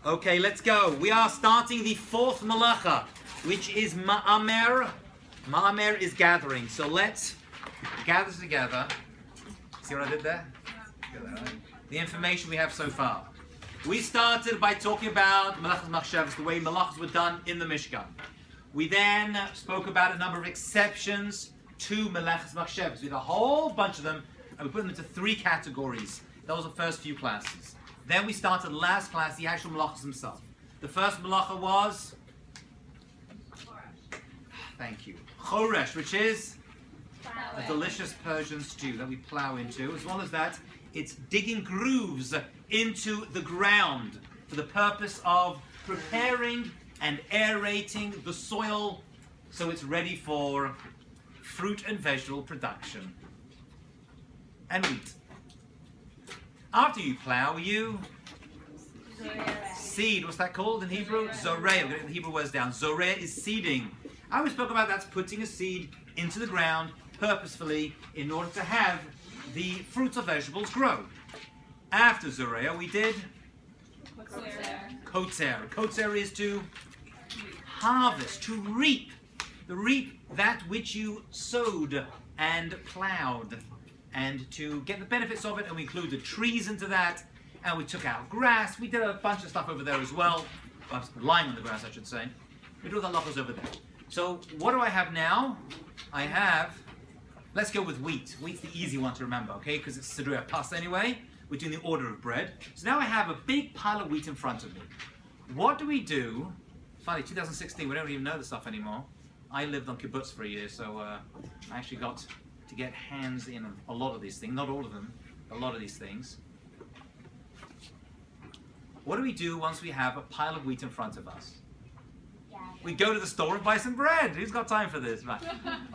Okay, let's go. We are starting the fourth malacha, which is ma'amer. Ma'amer is gathering. So let's gather together. See what I did there? The information we have so far. We started by talking about malachas machshavos, the way malachas were done in the Mishkan. We then spoke about a number of exceptions to malachas machshavos. We had a whole bunch of them, and we put them into three categories. That was the first few classes. Then we started last class, the actual malachas themselves. The first malacha was, thank you, choresh, which is a delicious Persian stew that we plow into. As well as that, it's digging grooves into the ground for the purpose of preparing and aerating the soil so it's ready for fruit and vegetable production. And wheat. After you plow, you seed. What's that called in Hebrew? Zoreah. We're going to get the Hebrew words down. Zoreah is seeding. And we spoke about that's putting a seed into the ground purposefully in order to have the fruits or vegetables grow. After Zoreah, we did Kotzer. Kotzer is to harvest, to reap. Reap that which you sowed and plowed, and to get the benefits of it. And we included trees into that, and we took out grass. We did a bunch of stuff over there as well. Lying on the grass, I should say. We do the halachos over there. So what do I have now? I have, let's go with wheat. Wheat's the easy one to remember, okay? Because it's Siddur Pas anyway. We're doing the order of bread. So now I have a big pile of wheat in front of me. What do we do? Funny, 2016, we don't even know the stuff anymore. I lived on kibbutz for a year, so I actually got to get hands in a lot of these things. Not all of them, a lot of these things. What do we do once we have a pile of wheat in front of us? We go to the store and buy some bread. Who's got time for this? Right.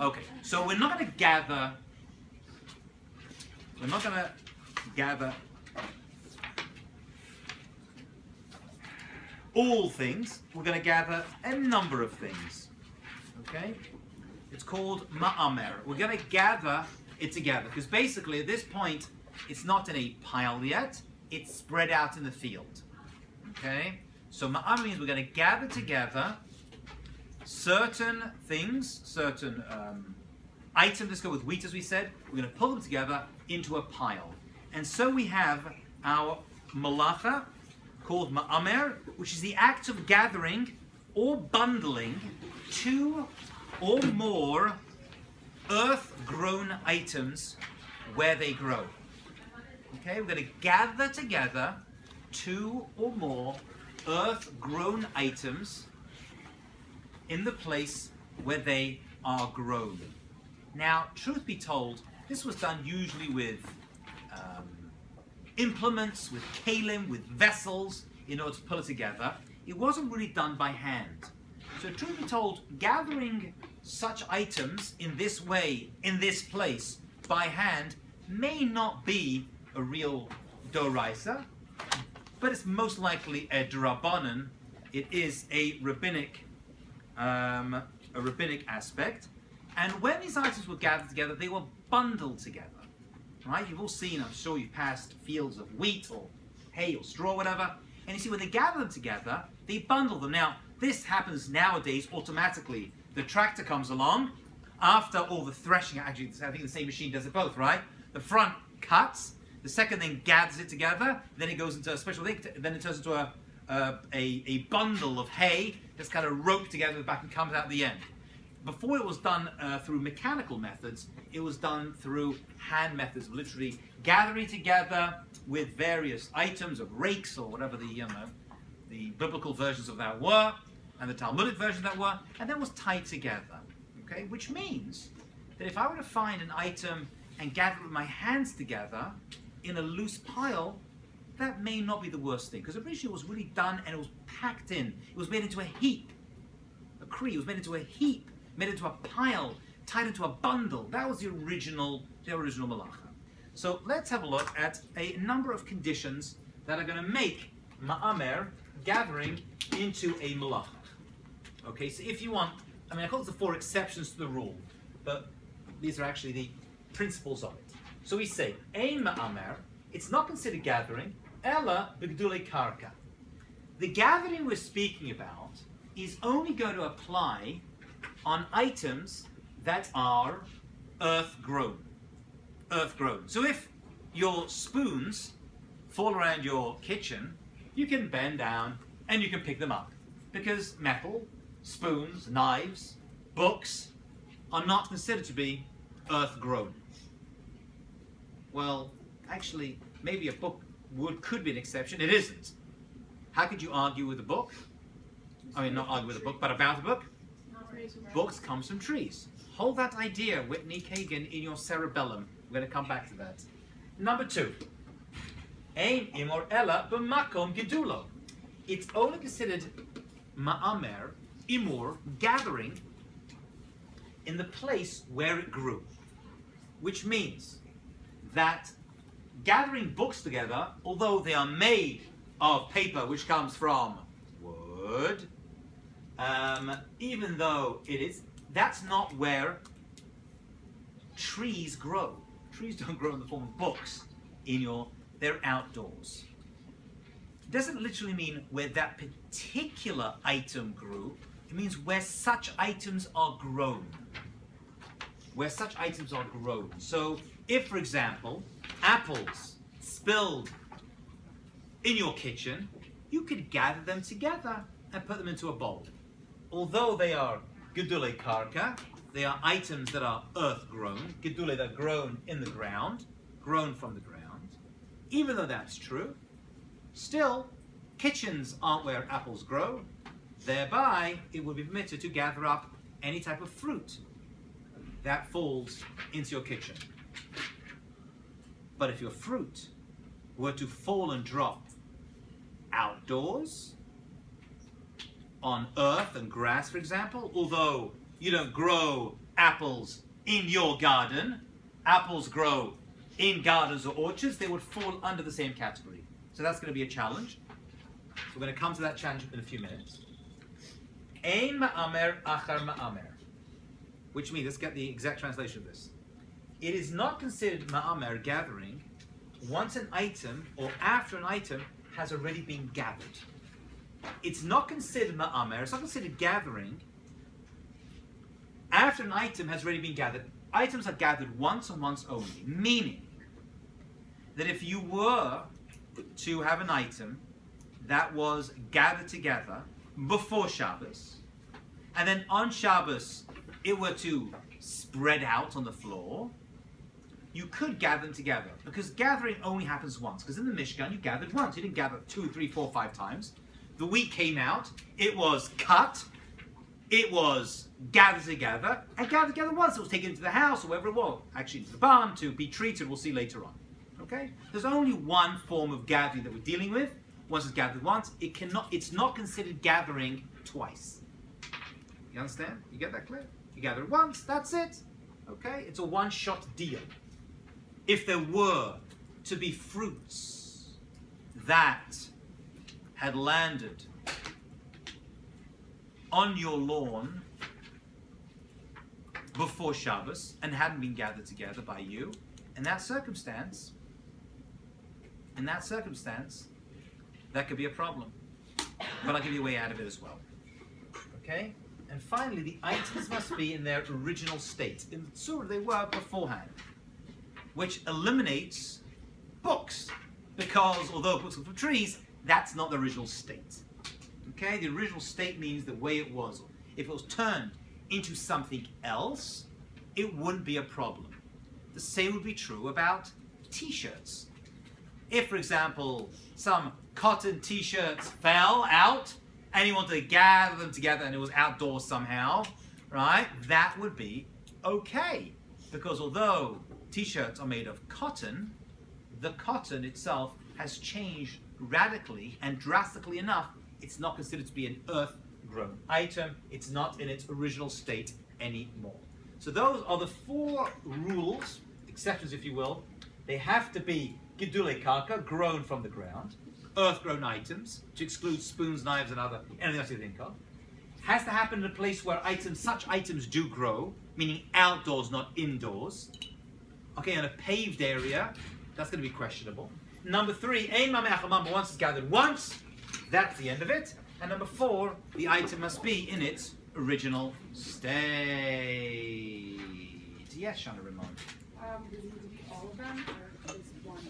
Okay, so we're not going to gather all things. We're going to gather a number of things. Okay? It's called ma'amer. We're going to gather it together because basically at this point it's not in a pile yet. It's spread out in the field. Okay? So ma'amer means we're going to gather together certain things, certain items. Let's go with wheat, as we said. We're going to pull them together into a pile. And so we have our malacha called ma'amer, which is the act of gathering or bundling two or more earth-grown items where they grow. Okay, we're going to gather together two or more earth-grown items in the place where they are grown. Now, truth be told, this was done usually with implements, with kalim, with vessels, in order to pull it together. It wasn't really done by hand. So truth be told, gathering such items in this way, in this place, by hand, may not be a real doraisa, but it's most likely a drabanan. It is a rabbinic aspect. And when these items were gathered together, they were bundled together. Right? You've all seen, I'm sure you've passed fields of wheat or hay or straw, whatever. And you see, when they gather them together, they bundle them. Now, this happens nowadays automatically. The tractor comes along after all the threshing. Actually, I think the same machine does it both, right? The front cuts, the second thing gathers it together, then it goes into a special thing, then it turns into a bundle of hay that's kind of roped together at the back and comes out at the end. Before it was done through mechanical methods, it was done through hand methods, literally gathering together with various items of rakes or whatever the biblical versions of that were, and the Talmudic versions of that were, and then was tied together. Okay, which means that if I were to find an item and gather it with my hands together in a loose pile, that may not be the worst thing, because originally it was really done and it was packed in. It was made into a heap. A kri, it was made into a heap, made into a pile, tied into a bundle. That was the original malacha. So let's have a look at a number of conditions that are going to make ma'amer, gathering, into a malacha. Okay, so if you want, I call it the four exceptions to the rule, but these are actually the principles of it. So we say, ein ma'amer, it's not considered gathering, ella b'gdulei karka. The gathering we're speaking about is only going to apply on items that are earth-grown. Earth-grown. So if your spoons fall around your kitchen, you can bend down and you can pick them up. Because metal, spoons, knives, books are not considered to be earth-grown. Well, actually, maybe a book could be an exception. It isn't. How could you argue with a book? I mean, not argue with a book, but about a book? Books comes from trees. Hold that idea, Whitney Kagan, in your cerebellum. We're going to come back to that. Number 2. Ein imor ella b'makom gedulo. It's only considered ma'amer, imor, gathering, in the place where it grew. Which means that gathering books together, although they are made of paper which comes from wood, even though it is, that's not where trees grow. Trees don't grow in the form of books. They're outdoors. It doesn't literally mean where that particular item grew. It means where such items are grown. Where such items are grown. So, if, for example, apples spilled in your kitchen, you could gather them together and put them into a bowl. Although they are gedule karka, they are items that are earth-grown, gedule that are grown in the ground, grown from the ground. Even though that's true, still, kitchens aren't where apples grow. Thereby, it would be permitted to gather up any type of fruit that falls into your kitchen. But if your fruit were to fall and drop outdoors, on earth and grass, for example, although you don't grow apples in your garden, apples grow in gardens or orchards, they would fall under the same category. So that's going to be a challenge. So we're going to come to that challenge in a few minutes. Ein ma'amer achar ma'amer. Which means, let's get the exact translation of this. It is not considered ma'amer, gathering, once an item or after an item has already been gathered. It's not considered ma'amer, it's not considered gathering after an item has already been gathered. Items are gathered once and once only, meaning that if you were to have an item that was gathered together before Shabbos, and then on Shabbos it were to spread out on the floor, you could gather them together, because gathering only happens once. Because in the Mishkan you gathered once, you didn't gather 2, 3, 4, 5 times. The wheat came out, it was cut, it was gathered together, and gathered together once. It was taken into the house, or wherever it was. Actually, into the barn to be treated, we'll see later on. Okay? There's only one form of gathering that we're dealing with. Once it's gathered once, it's not considered gathering twice. You understand? You get that clear? You gather it once, that's it. Okay? It's a one-shot deal. If there were to be fruits that had landed on your lawn before Shabbos and hadn't been gathered together by you, in that circumstance, that could be a problem. But I'll give you a way out of it as well. Okay? And finally, the items must be in their original state. In the Tzur, they were beforehand, which eliminates books, because although books are from trees, that's not the original state. Okay? The original state means the way it was. If it was turned into something else, it wouldn't be a problem. The same would be true about t-shirts. If, for example, some cotton t-shirts fell out and you wanted to gather them together and it was outdoors somehow, right? That would be okay. Because although t-shirts are made of cotton, the cotton itself has changed radically and drastically enough, it's not considered to be an earth-grown item. It's not in its original state anymore. So those are the 4 rules, exceptions if you will. They have to be gidule karka, grown from the ground, earth-grown items, to exclude spoons, knives, and anything else you think of. Has to happen in a place where such items do grow, meaning outdoors, not indoors. Okay, in a paved area, that's going to be questionable. Number 3, ein mameh achar, once it's gathered once, That's the end of it. And number 4, the item must be in its original state. Yes, Shana Ramon. Does it need to be all of them, or just one?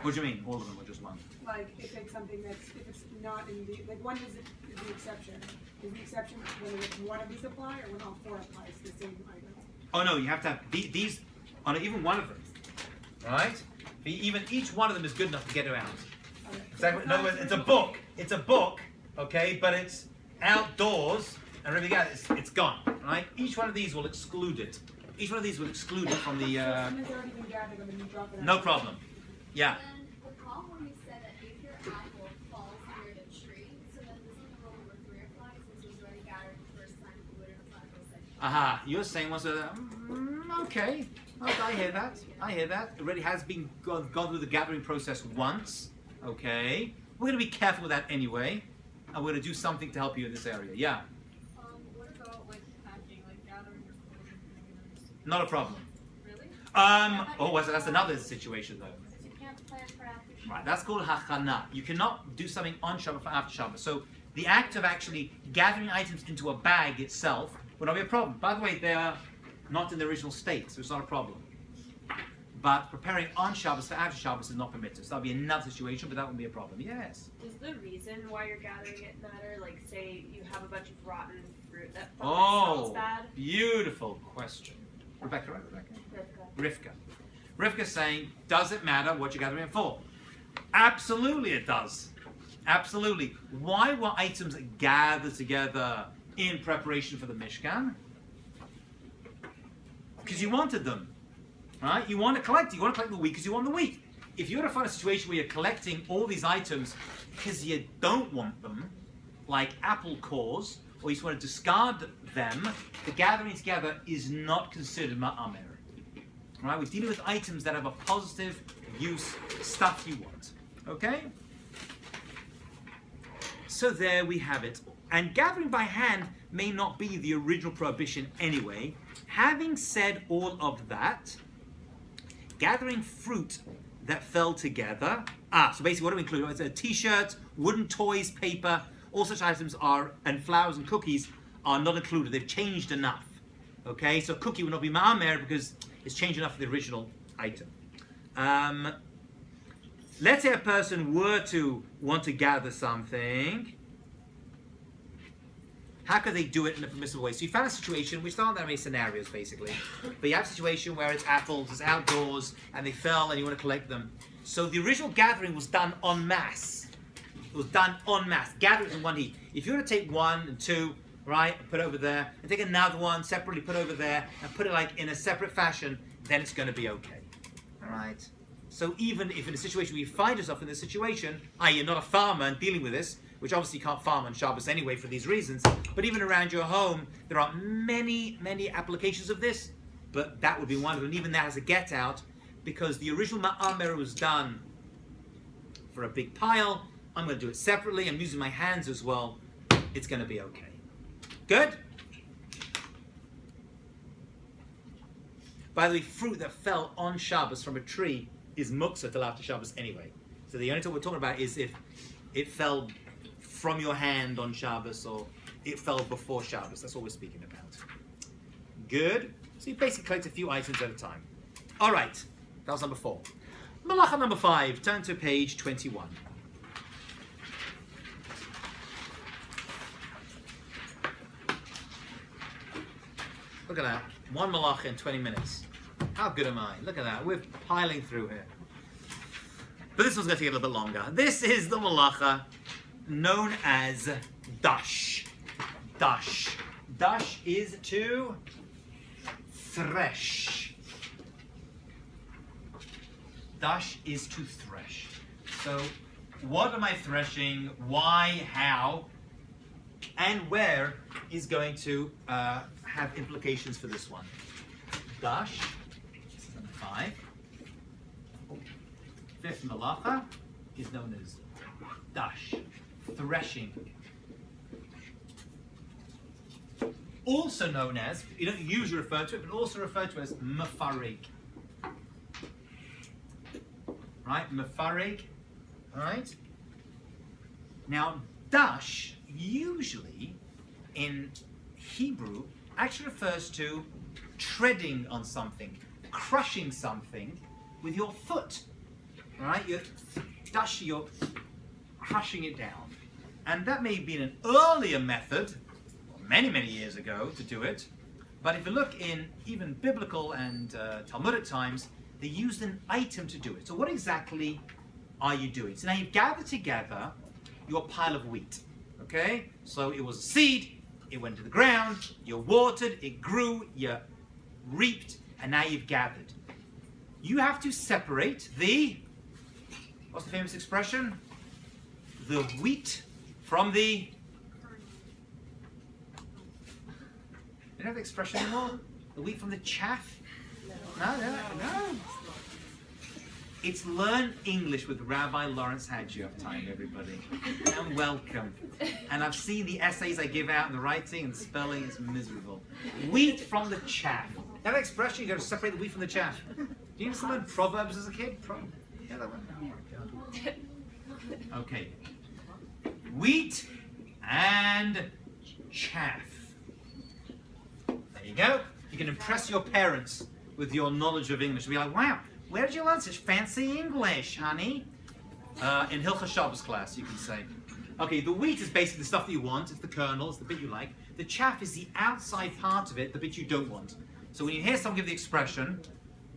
What do you mean, all of them, or just one? Like, if it's something that's, if it's not in the, like, one is the exception. Is the exception when one of these apply, or when all 4 applies to the same item? Oh no, you have to have these on even one of them, right? Even each one of them is good enough to get around. Okay. Exactly. In other words, it's a book. It's a book, okay, but it's outdoors, and everything else, it's gone, right? Each one of these will exclude it. Each one of these will exclude it from the. So something's already been gathered, and then you drop it out. No problem. Yeah. And the problem when you said that if your apple falls near the tree, so then this is the rule number 3 applies since it was already gathered the first time, you wouldn't apply for the second time. Aha. You're saying once okay. I hear that. I hear that. It already has been gone through the gathering process once. Okay. We're going to be careful with that anyway, and we're going to do something to help you in this area. Yeah. What about like packing, like gathering your clothes and putting it in a Not a problem. Really? That's another situation though. Because you can't plan for after Shabbat. Right, that's called hachana. You cannot do something on Shabbat for after Shabbat. So the act of actually gathering items into a bag itself would not be a problem. By the way, they are not in the original state, so it's not a problem. But preparing on Shabbos for after Shabbos is not permitted. So that'll be another situation, but that won't be a problem. Yes. Does the reason why you're gathering it matter? Like, say you have a bunch of rotten fruit that smells bad? Beautiful question. Rebecca, right? Rivka. Rivka's saying, does it matter what you're gathering it for? Absolutely it does. Absolutely. Why were items gathered together in preparation for the Mishkan? Because you wanted them. Right? You want to collect. You want to collect the wheat because you want the wheat. If you were to find a situation where you're collecting all these items because you don't want them, like apple cores, or you just want to discard them, the gathering together is not considered ma'amer. Right? We're dealing with items that have a positive use, stuff you want. Okay? So there we have it. And gathering by hand may not be the original prohibition anyway. Having said all of that, gathering fruit that fell together. So basically what do we include? It's a t-shirt, wooden toys, paper, all such items are, and flowers and cookies are not included. They've changed enough. Okay, so cookie will not be ma'amer because it's changed enough for the original item. Let's say a person were to want to gather something. How could they do it in a permissible way? So you found a situation, which aren't that many scenarios basically, but you have a situation where it's apples, it's outdoors, and they fell and you want to collect them. So the original gathering was done en masse. It was done en masse, gathered in one heap. If you were to take 1 and 2, right, and put over there, and take another one separately, put over there, and put it like in a separate fashion, then it's going to be okay. All right? So even if in a situation where you find yourself in this situation, i.e. you're not a farmer and dealing with this, which obviously you can't farm on Shabbos anyway for these reasons, but even around your home, there are many, many applications of this, but that would be one of them. And even that has a get out, because the original ma'amer was done for a big pile. I'm going to do it separately. I'm using my hands as well. It's going to be okay. Good? By the way, fruit that fell on Shabbos from a tree is muktzah till after Shabbos anyway. So the only thing we're talking about is if it fell from your hand on Shabbos or it fell before Shabbos. That's what we're speaking about. Good? So you basically collect a few items at a time. All right. That was number 4. Malacha number 5. Turn to page 21. Look at that. 1 malacha in 20 minutes. How good am I? Look at that. We're piling through here. But this one's going to take a little bit longer. This is the malacha known as Dosh. Dosh. Dosh is to thresh. Dosh is to thresh. So, what am I threshing? Why? How? And where is going to have implications for this one. Dosh. This is number 5. 5th malacha is known as Dosh. Threshing. Also known as, you don't usually refer to it, but also referred to as mefarig. Right? Mefarig. Right? Now, Dosh usually in Hebrew actually refers to treading on something, crushing something with your foot. Right? You're crushing it down. And that may have been an earlier method, many, many years ago, to do it. But if you look in even biblical and Talmudic times, they used an item to do it. So what exactly are you doing? So now you've gathered together your pile of wheat. Okay? So it was a seed, it went to the ground, you watered, it grew, you reaped, and now you've gathered. You have to separate what's the famous expression? The wheat from the... You don't have the expression anymore? The wheat from the chaff? No. It's Learn English with Rabbi Lawrence Hadji of time, everybody. And welcome. And I've seen the essays I give out and the writing and the spelling is miserable. Wheat from the chaff. That expression, you got to separate the wheat from the chaff. Do you used to learn Proverbs as a kid? Yeah, that one. Oh my God. Okay. Wheat and chaff. There you go. You can impress your parents with your knowledge of English. Be like, wow, where did you learn such fancy English, honey? In Hilchah Shabbos class, you can say. Okay, the wheat is basically the stuff that you want. It's the kernel, it's the bit you like. The chaff is the outside part of it, the bit you don't want. So when you hear someone give the expression,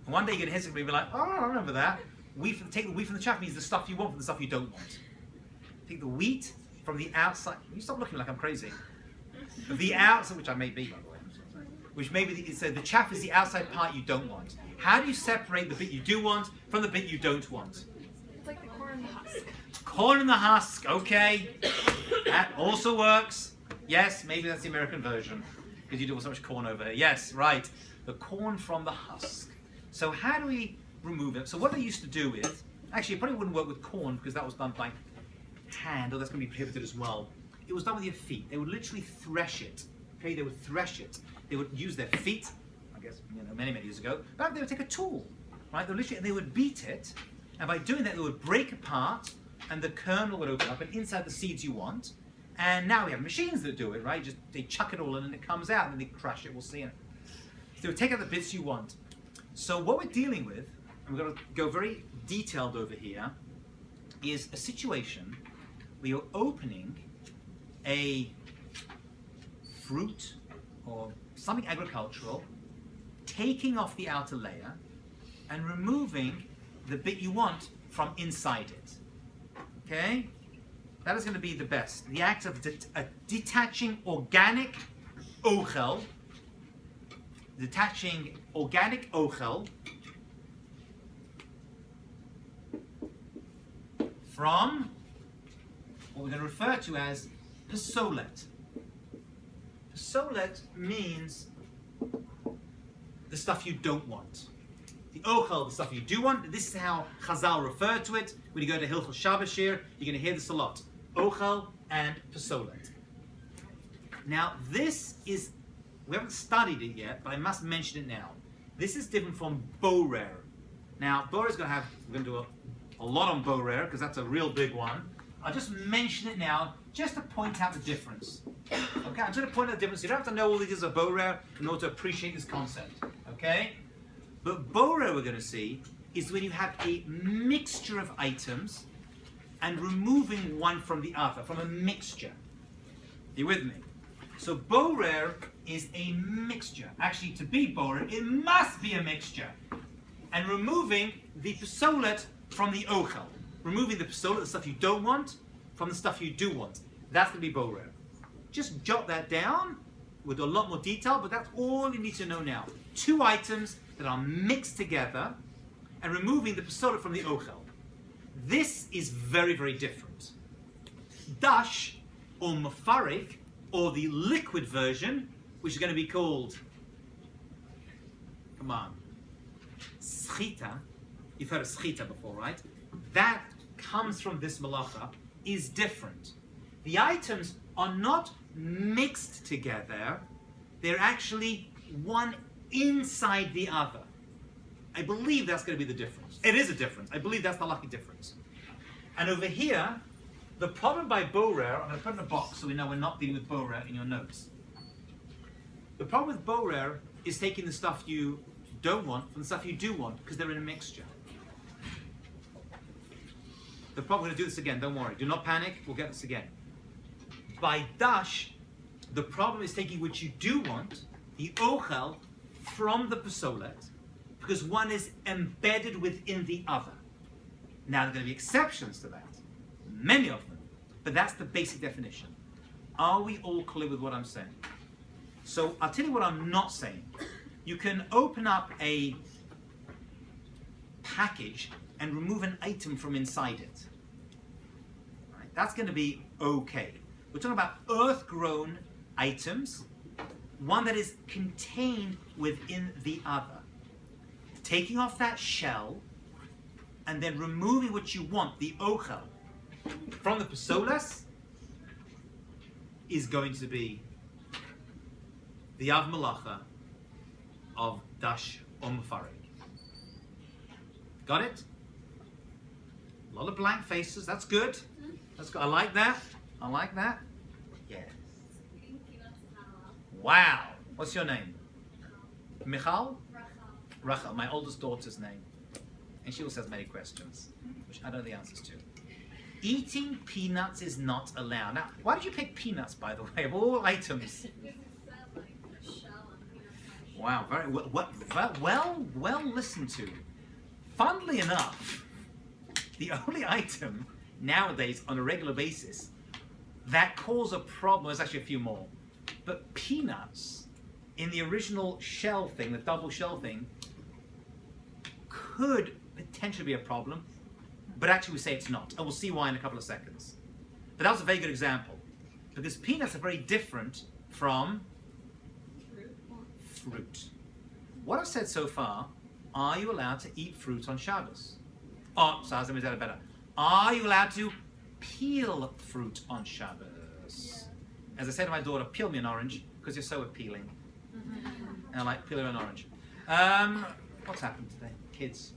one day you're going to hear somebody be like, oh, I remember that. Take the wheat from the chaff means the stuff you want from the stuff you don't want. Take the wheat from the outside. You stop looking like I'm crazy. The outside, which I may be, by the way. Which maybe the chaff is the outside part you don't want. How do you separate the bit you do want from the bit you don't want? It's like the corn in the husk. Corn in the husk, okay. That also works. Yes, maybe that's the American version. Because you do so much corn over here. Yes, right. The corn from the husk. So how do we remove it? So what they used to do is, actually it probably wouldn't work with corn because that was done by hand, or that's going to be prohibited as well. It was done with your feet. They would literally thresh it. Okay, they would thresh it. They would use their feet, I guess, many, many years ago. But they would take a tool, right? They would beat it, and by doing that, they would break apart, and the kernel would open up, and inside the seeds you want. And now we have machines that do it, right? They chuck it all in, and it comes out, and then they crush it. We'll see. So they would take out the bits you want. So what we're dealing with, and we're going to go very detailed over here, is a situation where you're opening a fruit or something agricultural, taking off the outer layer and removing the bit you want from inside it. Okay? That is going to be the best. The act of detaching organic ochel, from what we're going to refer to as psolet. Psolet means the stuff you don't want. The ochel, the stuff you do want. This is how Chazal refer to it. When you go to Hilchah Shabbos here, you're going to hear this a lot. Ochel and psolet. Now this is, we haven't studied it yet, but I must mention it now. This is different from borer. Now borer is going to have, we're going to do a lot on borer because that's a real big one. I'll just mention it now, just to point out the difference. Okay, I'm just going to point out the difference. You don't have to know all the details of borer in order to appreciate this concept. Okay? But borer we're going to see is when you have a mixture of items and removing one from the other, from a mixture. Are you with me? So borer is a mixture. Actually, to be borer, it must be a mixture. And removing the psolet from the ochel. Removing the psolet, the stuff you don't want, from the stuff you do want. That's going to be borer. Just jot that down with a lot more detail, but that's all you need to know now. Two items that are mixed together and removing the psolet from the ochel. This is very, very different. Dosh, or mafarik, or the liquid version, which is going to be called, come on, Schita. You've heard of Schita before, right? That comes from this malacha, is different. The items are not mixed together, they're actually one inside the other. I believe that's going to be the difference. It is a difference. I believe that's the lucky difference. And over here, The problem by borer, I'm going to put in a box so we know we're not dealing with borer in your notes. The problem with borer is taking the stuff you don't want from the stuff you do want because they're in a mixture. The problem, we're going to do this again, don't worry. Do not panic, we'll get this again. By Dosh, the problem is taking what you do want, the ochel, from the pasolet, because one is embedded within the other. Now there are going to be exceptions to that, many of them, but that's the basic definition. Are we all clear with what I'm saying? So I'll tell you what I'm not saying. You can open up a package and remove an item from inside it. Right? That's going to be okay. We're talking about earth-grown items, one that is contained within the other. Taking off that shell and then removing what you want, the ochel, from the pasolas is going to be the Av Malacha of Dash Umfarig. Got it? A lot of blank faces, that's good. That's good. I like that. I like that. Yes. Eating peanuts is not allowed. Wow. What's your name? Michal? Rachel. Rachel, my oldest daughter's name. And she also has many questions, which I don't know the answers to. Eating peanuts is not allowed. Now, why did you pick peanuts, by the way, of all items? Because it said like a shell and peanut pie. Wow, very well listened to. Funnily enough, the only item nowadays on a regular basis that cause a problem, there's actually a few more, but peanuts in the original shell thing, the double shell thing, could potentially be a problem, but actually we say it's not, and we'll see why in a couple of seconds. But that was a very good example, because peanuts are very different from fruit. What I've said so far, are you allowed to eat fruit on Shabbos? Oh, so let me say that better. Are you allowed to peel fruit on Shabbos? Yeah. As I said to my daughter, peel me an orange, because you're so appealing. And I like peeling an orange. What's happened today? Kids.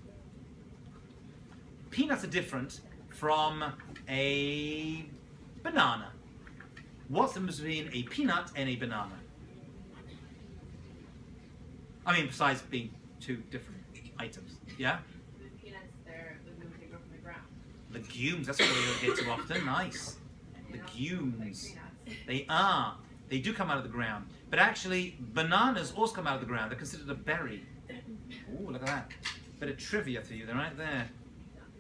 Peanuts are different from a banana. What's the difference between a peanut and a banana? I mean, besides being two different items. Yeah? The peanuts, they're legumes they grow from the ground. Legumes, that's what we don't get too often. Nice. You know, Legumes. like peanuts. They are. They do come out of the ground. But actually, bananas also come out of the ground. They're considered a berry. Ooh, look at that. Bit of trivia for you. They're right there.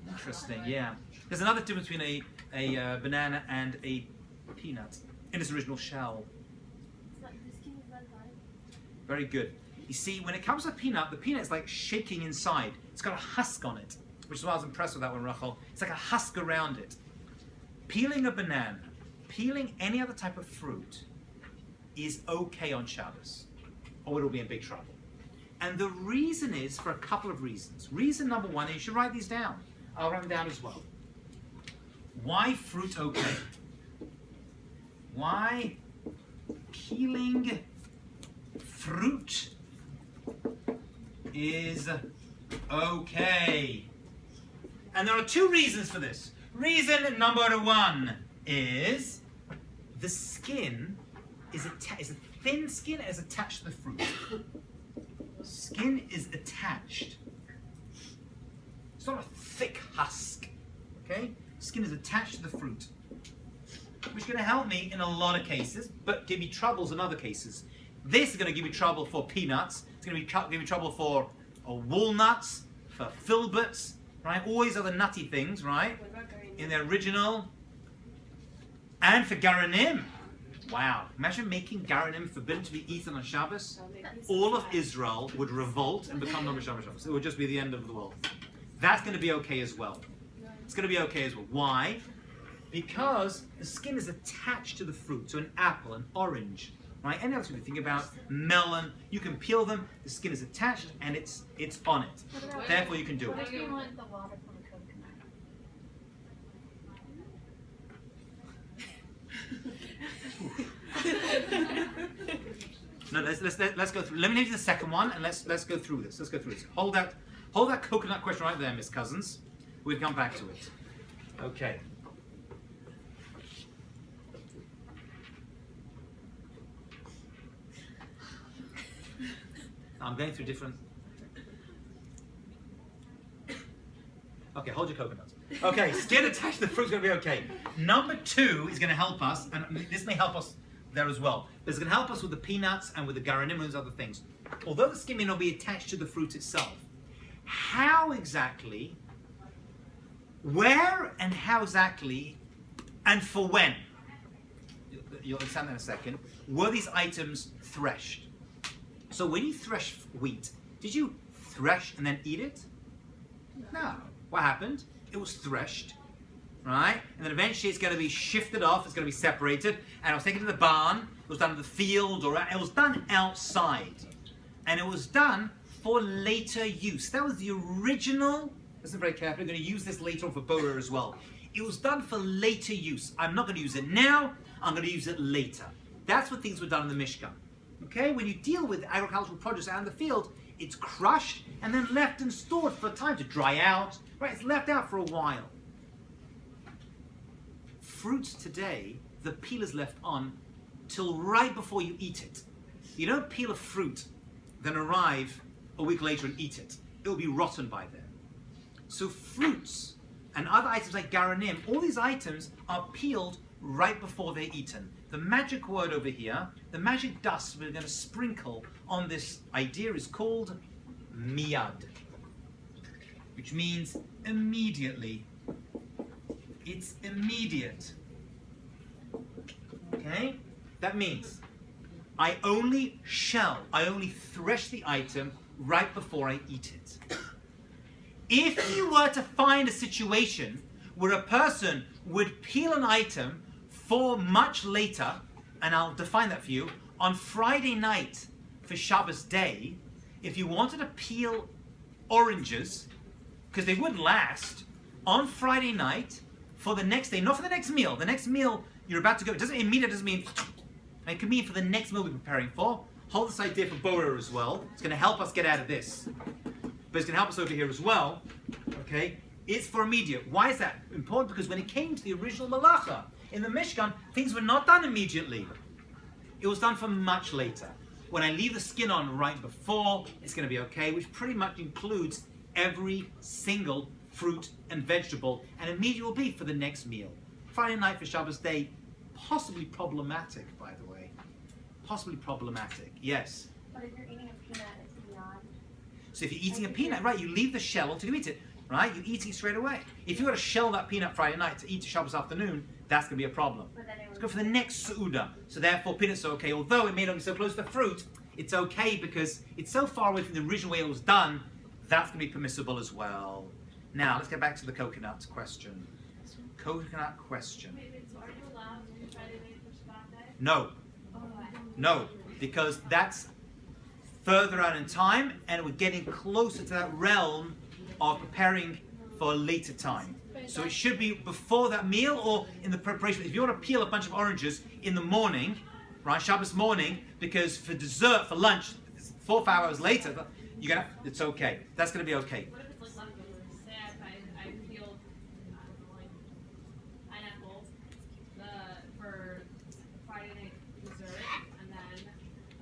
Interesting, yeah. There's another difference between a banana and a peanut in its original shell. It's not, the skin is not hard. Very good. You see, when it comes to peanut, the peanut is like shaking inside. It's got a husk on it, which is why I was impressed with that one, Rachel. It's like a husk around it. Peeling a banana, peeling any other type of fruit is okay on Shabbos, or it'll be in big trouble. And the reason is for a couple of reasons. Reason number one, and you should write these down. I'll write them down as well. Why fruit okay? Why peeling fruit is okay? And there are two reasons for this. Reason number one is the skin is a thin skin is attached to the fruit. Skin is attached. It's not a thick husk. Okay? Skin is attached to the fruit. Which is going to help me in a lot of cases, but give me troubles in other cases. This is going to give me trouble for peanuts. It's going to give me trouble for walnuts, for filberts, right? All these other nutty things, right? What about going In the original. And for garanim. Wow. Imagine making garanim forbidden to be eaten on Shabbos. All of Israel would revolt and become non-Shabbos. It would just be the end of the world. That's going to be okay as well. It's going to be okay as well. Why? Because the skin is attached to the fruit. So an apple, an orange, right? Any other thing you think about, melon, you can peel them. The skin is attached and it's on it. Therefore, you can do What it. if you want the water from a coconut? No, let's go through. Let me leave you the second one, and let's go through this. Let's go through this. Hold that coconut question right there, Miss Cousins. We'll come back to it. Okay. I'm going through different. Okay, hold your coconuts. Okay, skin attached to the fruit's going to be okay. Number 2 is going to help us, and this may help us there as well. But it's going to help us with the peanuts and with the garanim and those other things. Although the skin may not be attached to the fruit itself, how exactly, where and how exactly, and for when, you'll understand that in a second, were these items threshed? So when you thresh wheat, did you thresh and then eat it? No. What happened? It was threshed, right? And then eventually it's going to be shifted off, it's going to be separated, and it was taken to the barn, it was done in the field, or it was done outside. And it was done for later use. That was the original, listen very carefully, I'm going to use this later on for borer as well. It was done for later use. I'm not going to use it now, I'm going to use it later. That's what things were done in the Mishkan. Okay, when you deal with agricultural produce out in the field, it's crushed and then left and stored for time to dry out. Right, it's left out for a while. Fruits today, the peel is left on till right before you eat it. You don't peel a fruit, then arrive a week later and eat it. It will be rotten by then. So fruits and other items like garanim, all these items are peeled right before they're eaten. The magic word over here, the magic dust we're going to sprinkle on this idea is called miyad, which means immediately. It's immediate. Okay? That means I only thresh the item right before I eat it. If you were to find a situation where a person would peel an item for much later, and I'll define that for you, on Friday night for Shabbos day, if you wanted to peel oranges, because they wouldn't last, on Friday night for the next day, not for the next meal. The next meal you're about to go, it doesn't mean, it can mean for the next meal we're preparing for. Hold this idea for borer as well. It's going to help us get out of this. But it's going to help us over here as well. Okay? It's for immediate. Why is that important? Because when it came to the original malacha, in the Mishkan, things were not done immediately. It was done for much later. When I leave the skin on right before, it's going to be okay, which pretty much includes every single fruit and vegetable, and immediate will be for the next meal. Friday night for Shabbos day, possibly problematic, by the way. Possibly problematic, yes. But if you're eating a peanut, it's beyond. So if you're eating a peanut, right, you leave the shell until you eat it, right? You eat it straight away. If you were to shell that peanut Friday night to eat Shabbos afternoon, that's going to be a problem. Let's go for the next Su'udah. So therefore, peanuts are okay. Although it may not be so close to the fruit, it's okay because it's so far away from the original way it was done, that's going to be permissible as well. Now, let's get back to the coconut question. Coconut question. Wait, so are you allowed to Friday night for Shabbat day? No. Oh, why? No, because that's further out in time and we're getting closer to that realm of preparing for a later time. So it should be before that meal or in the preparation. If you want to peel a bunch of oranges in the morning, right, Shabbos morning, because for dessert, for lunch, 4 or 5 hours later, it's okay. That's going to be okay. What if it's like leftovers? Say I peel like pineapples for Friday night dessert, and then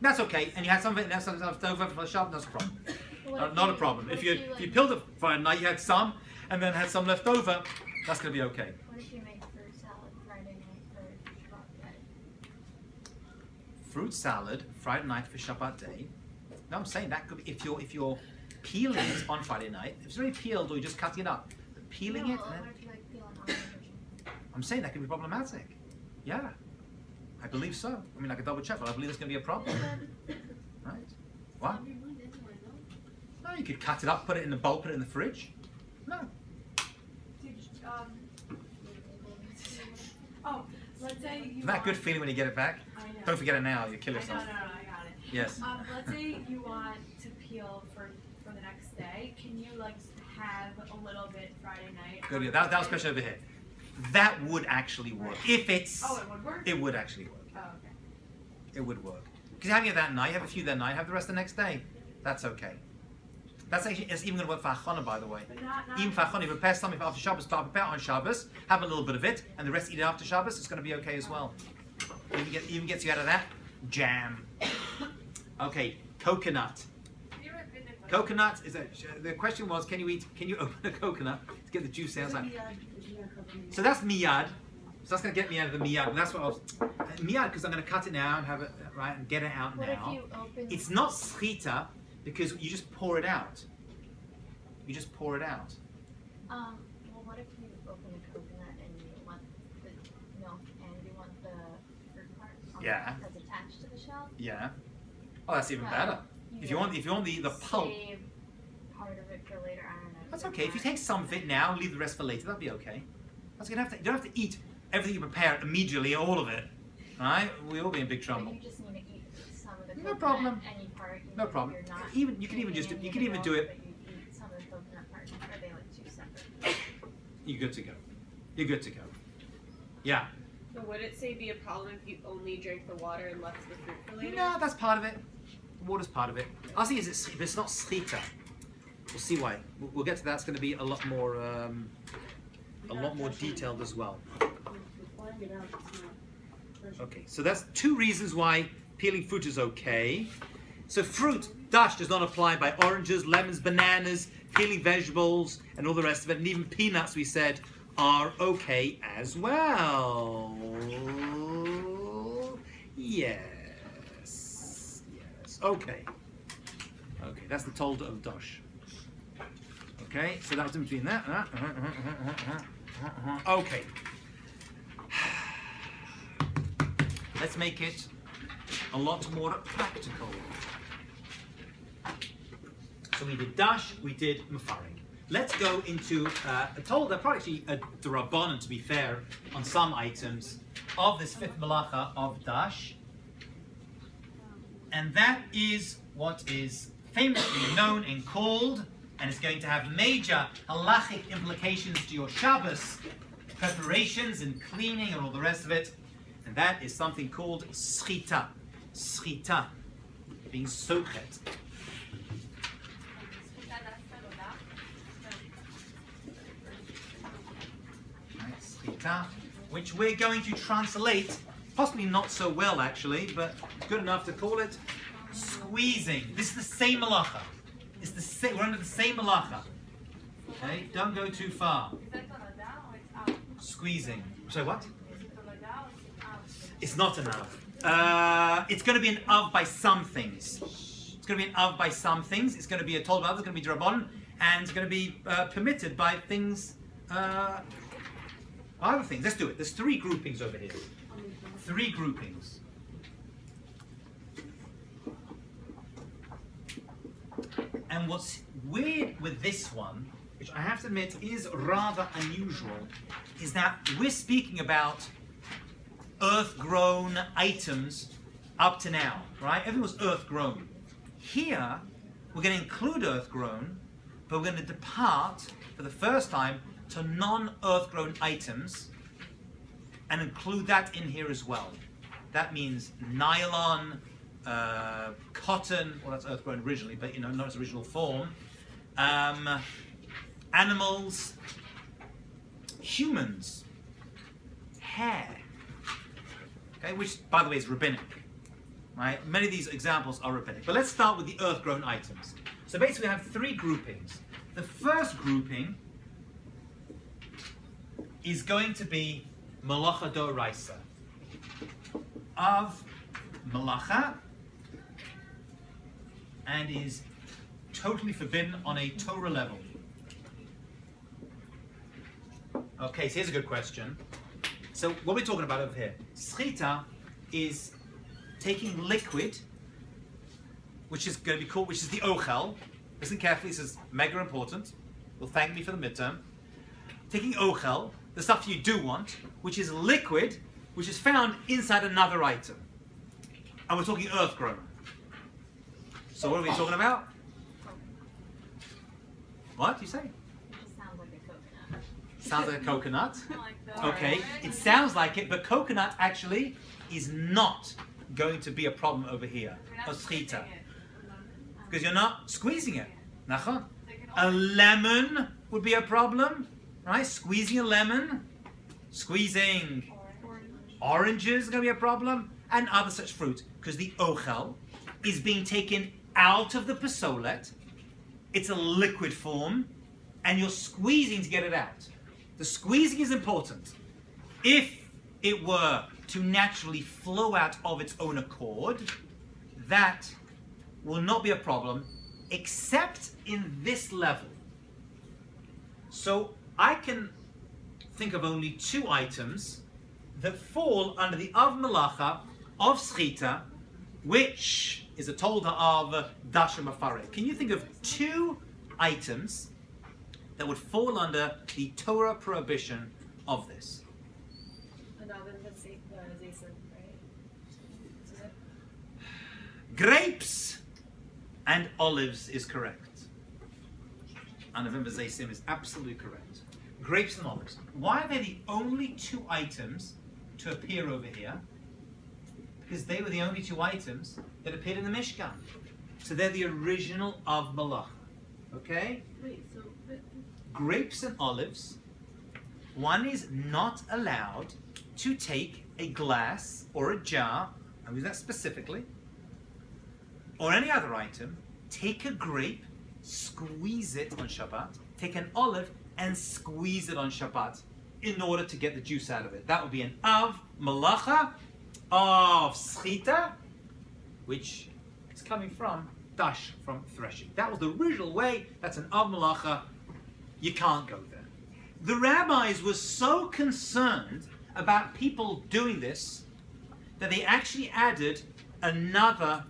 That's okay. And you had some of it, and that's left over for the Shabbat, that's a problem. Not a problem. If you peeled it Friday night, you had some, and then had some left over, that's going to be okay. What if you make fruit salad Friday night for Shabbat day? Fruit salad Friday night for Shabbat day. No, I'm saying that could be if you're peeling it on Friday night. If it's already peeled or you're just cutting it up, but peeling it. What if you like peel an orange or something? I'm saying that could be problematic. Yeah, I believe so. I mean, I could double check, but I believe there's going to be a problem. Right? What? No, you could cut it up, put it in the bowl, put it in the fridge. No. let's say you Isn't that a good feeling when you get it back? I know. Don't forget it now, you kill I yourself. got it. Yes. Let's say you want to peel for the next day. Can you like have a little bit Friday night? Good. Yeah, that was question over here. That would actually work. If it's. Oh, it would work? It would actually work. Oh, okay. It would work. Because you're having it that night, you have a few that night, have the rest the next day. That's okay. That's actually, it's even going to work for Achana, by the way. But not Even for Achana, you prepare something for after Shabbos, prepare on Shabbos, have a little bit of it, and the rest eat it after Shabbos, it's going to be okay as well. Even gets you out of that, jam. Okay, coconut. Coconut is the question was, can you open a coconut to get the juice outside? So that's miyad. So that's going to get me out of the miyad. And that's what I was miyad, because I'm going to cut it now and have it right and get it out What now. if you open? It's not schita because you just pour it out. You just pour it out. Well, what if you open a coconut and you want the milk and you want the fruit part Yeah. that's attached to the shell? Yeah. Oh, that's even But better. If you want the pulp, Save part of it for later. I don't know. that's okay. If you take some of it now and leave the rest for later, that'll be okay. That's you don't have to eat everything you prepare immediately, all of it. Right? We'll all be in big But trouble. you just need to eat some of the No coconut. problem. Any part. No problem. You're not Even you can even making just any you of can the even milk, do it. But you eat some of the coconut part. Are they like two separate? You're good to go. You're good to go. Yeah. But would it say be a problem if you only drank the water and left the fruit for later? No, that's part of it. The water's part of it. I think it's not schita. We'll see why. We'll get to that. It's going to be a lot more detailed as well. Okay, so that's two reasons why peeling fruit is okay. So fruit, Dosh does not apply by oranges, lemons, bananas, peeling vegetables, and all the rest of it. And even peanuts, we said, are okay as well. Yes. Okay. Okay, that's the tolda of Dosh. Okay, so that was in between that. Okay. Let's make it a lot more practical. So we did Dosh, we did Mefaring. Let's go into a tolda, probably actually a D'Rabbanan, to be fair, on some items of this fifth malacha of Dosh. And that is what is famously known and called, and it's going to have major halachic implications to your Shabbos preparations and cleaning and all the rest of it. And that is something called Schita. Schita, being sochet. Right, Schita, which we're going to translate, possibly not so well actually, but good enough to call it squeezing. This is the same malacha. It's the same. We're under the same malacha. Okay, don't go too far. Squeezing. So what? It's not an av. It's going to be an av by some things. It's going to be an av by some things. It's going to be a tolda. It's going to be drabon, and it's going to be permitted by things. Other things. Let's do it. There's three groupings over here. Three groupings. And what's weird with this one, which I have to admit is rather unusual, is that we're speaking about earth-grown items up to now, right? Everything was earth-grown. Here, we're going to include earth-grown, but we're going to depart for the first time to non-earth-grown items and include that in here as well. That means nylon, cotton, well that's earth-grown originally, but not its original form, animals, humans, hair, okay, which by the way is rabbinic, right? Many of these examples are rabbinic, but let's start with the earth-grown items. So basically we have three groupings. The first grouping is going to be malacha d'oraisa, of malacha, and is totally forbidden on a Torah level. Okay, so here's a good question. So what we're talking about over here, Schita is taking liquid, which is going to be called, which is the ochel. Listen carefully, this is mega important. You'll thank me for the midterm. Taking ochel, the stuff you do want, which is liquid, which is found inside another item. And we're talking earth-grown. So what are we talking about? What do you say? It just sounds like a coconut. Sounds like a coconut. Like that. Okay, it sounds like it, but coconut actually is not going to be a problem over here. Or schita. Because you're not squeezing it. Nachon. A lemon would be a problem, right? Squeezing a lemon, squeezing oranges is going to be a problem, and other such fruit, because the ochel is being taken out of the pasolet it's a liquid form, and you're squeezing to get it out. The squeezing is important. If it were to naturally flow out of its own accord, that will not be a problem, except in this level. So I can think of only two items that fall under the Av Malacha of Schita, which is a tolda of Dosh and Mafareh. Can you think of two items that would fall under the Torah prohibition of this? Grapes and olives is correct. And November Zaysim is absolutely correct. Grapes and olives. Why are they the only two items to appear over here? Because they were the only two items that appeared in the Mishkan. So they're the original of Malacha. Okay? Wait, so Grapes and olives. One is not allowed to take a glass or a jar, I use that specifically, or any other item, take a grape, squeeze it on Shabbat, take an olive and squeeze it on Shabbat in order to get the juice out of it. That would be an Av Malacha of Schita, which is coming from Dosh, from threshing. That was the original way. That's an Av Malacha. You can't go there. The rabbis were so concerned about people doing this that they actually added another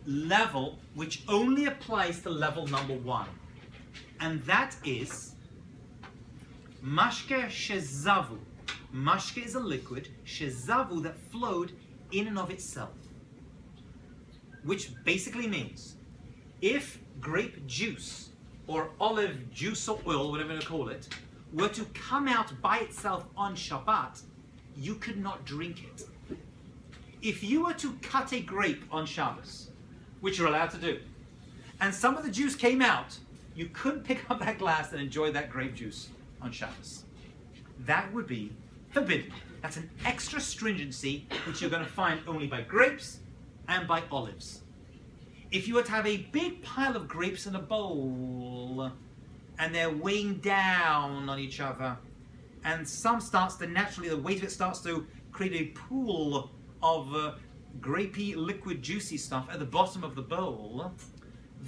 level which only applies to level number 1. And that is Mashke Shezavu. Mashke is a liquid, Shezavu, that flowed in and of itself. Which basically means if grape juice or olive juice or oil, whatever you call it, were to come out by itself on Shabbat, you could not drink it. If you were to cut a grape on Shabbos, which you're allowed to do, and some of the juice came out, you couldn't pick up that glass and enjoy that grape juice on Shabbos. That would be forbidden. That's an extra stringency which you're going to find only by grapes and by olives. If you were to have a big pile of grapes in a bowl, and they're weighing down on each other, and some starts to naturally, the weight of it starts to create a pool of grapey, liquid, juicy stuff at the bottom of the bowl,